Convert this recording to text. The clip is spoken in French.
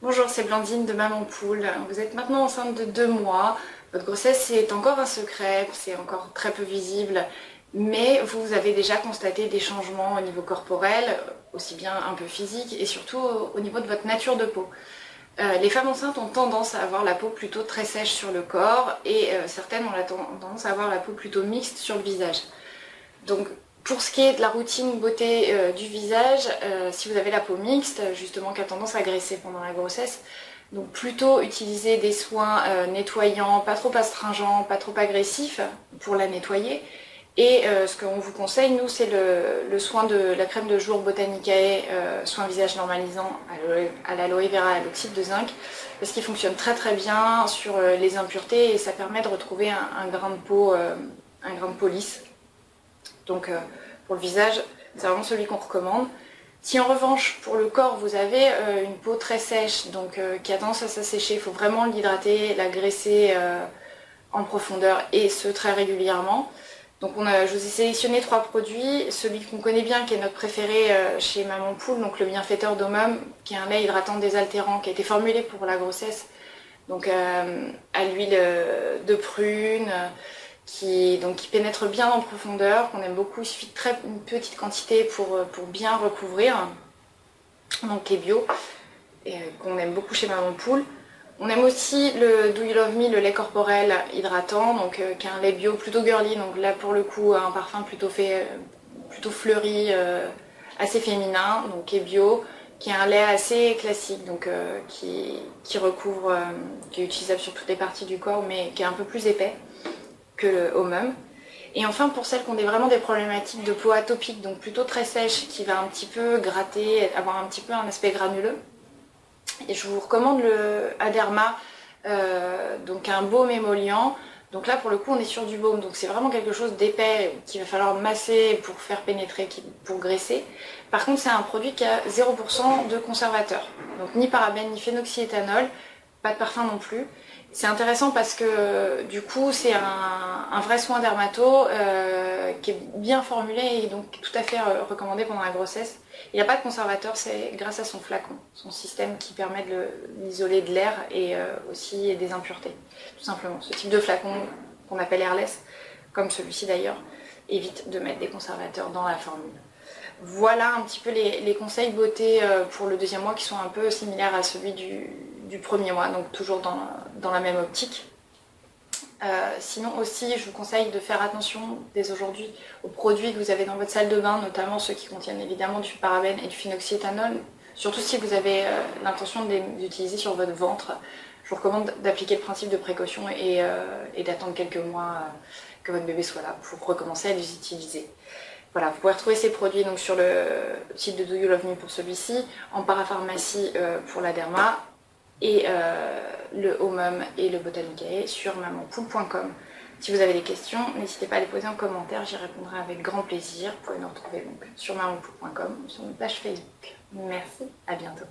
Bonjour, c'est Blandine de Maman Poule. Vous êtes maintenant enceinte de 2 mois. Votre grossesse est encore un secret, c'est encore très peu visible, mais vous avez déjà constaté des changements au niveau corporel, aussi bien un peu physique et surtout au niveau de votre nature de peau. Les femmes enceintes ont tendance à avoir la peau plutôt très sèche sur le corps et certaines ont tendance à avoir la peau plutôt mixte sur le visage. Donc pour ce qui est de la routine beauté du visage, si vous avez la peau mixte, justement qui a tendance à graisser pendant la grossesse, donc plutôt utiliser des soins nettoyants, pas trop astringents, pas trop agressifs pour la nettoyer. Et ce qu'on vous conseille, nous, c'est le soin de la crème de jour Botanicae, soin visage normalisant à l'aloe vera à l'oxyde de zinc, parce qu'il fonctionne très très bien sur les impuretés et ça permet de retrouver un grain de peau lisse. Donc pour le visage, c'est vraiment celui qu'on recommande. Si en revanche pour le corps vous avez une peau très sèche, donc qui a tendance à s'assécher, il faut vraiment l'hydrater, la graisser en profondeur et ce très régulièrement. Donc je vous ai sélectionné 3 produits, celui qu'on connaît bien qui est notre préféré chez Maman Poule, donc le bienfaiteur d'Homum, qui est un lait hydratant désaltérant qui a été formulé pour la grossesse, donc à l'huile de prune, qui pénètre bien en profondeur, qu'on aime beaucoup, il suffit de une petite quantité pour bien recouvrir, donc qui est bio, et qu'on aime beaucoup chez Maman Poule. On aime aussi le Do You Love Me, le lait corporel hydratant, donc qui est un lait bio plutôt girly, donc là pour le coup un parfum plutôt fleuri, assez féminin, donc qui est bio, qui est un lait assez classique, donc qui recouvre, qui est utilisable sur toutes les parties du corps, mais qui est un peu plus épais que le Homum. Et enfin pour celles qui ont vraiment des problématiques de peau atopique, donc plutôt très sèche, qui va un petit peu gratter, avoir un petit peu un aspect granuleux, et je vous recommande le Aderma, donc un baume émollient. Donc là pour le coup on est sur du baume, donc c'est vraiment quelque chose d'épais qu'il va falloir masser pour faire pénétrer, pour graisser. Par contre c'est un produit qui a 0% de conservateur, donc ni parabènes ni phénoxyéthanol, pas de parfum non plus. C'est intéressant parce que du coup c'est un vrai soin dermato qui est bien formulé et donc tout à fait recommandé pendant la grossesse. Il n'y a pas de conservateur, c'est grâce à son flacon, son système qui permet de l'isoler de l'air et aussi des impuretés, tout simplement. Ce type de flacon qu'on appelle airless, comme celui-ci d'ailleurs, évite de mettre des conservateurs dans la formule. Voilà un petit peu les conseils beauté pour le 2e mois qui sont un peu similaires à celui du 1er mois, donc toujours dans la même optique. Sinon aussi, je vous conseille de faire attention dès aujourd'hui aux produits que vous avez dans votre salle de bain, notamment ceux qui contiennent évidemment du parabène et du phénoxyéthanol, surtout si vous avez l'intention de les utiliser sur votre ventre. Je vous recommande d'appliquer le principe de précaution et d'attendre quelques mois que votre bébé soit là pour recommencer à les utiliser. Voilà, vous pouvez retrouver ces produits donc, sur le site de Do You Love Me pour celui-ci, en parapharmacie pour la Derma, et le Homum et le Botanicae sur mamanpoule.com. Si vous avez des questions, n'hésitez pas à les poser en commentaire, j'y répondrai avec grand plaisir. Vous pouvez nous retrouver donc sur mamanpoule.com ou sur notre page Facebook. Merci, à bientôt.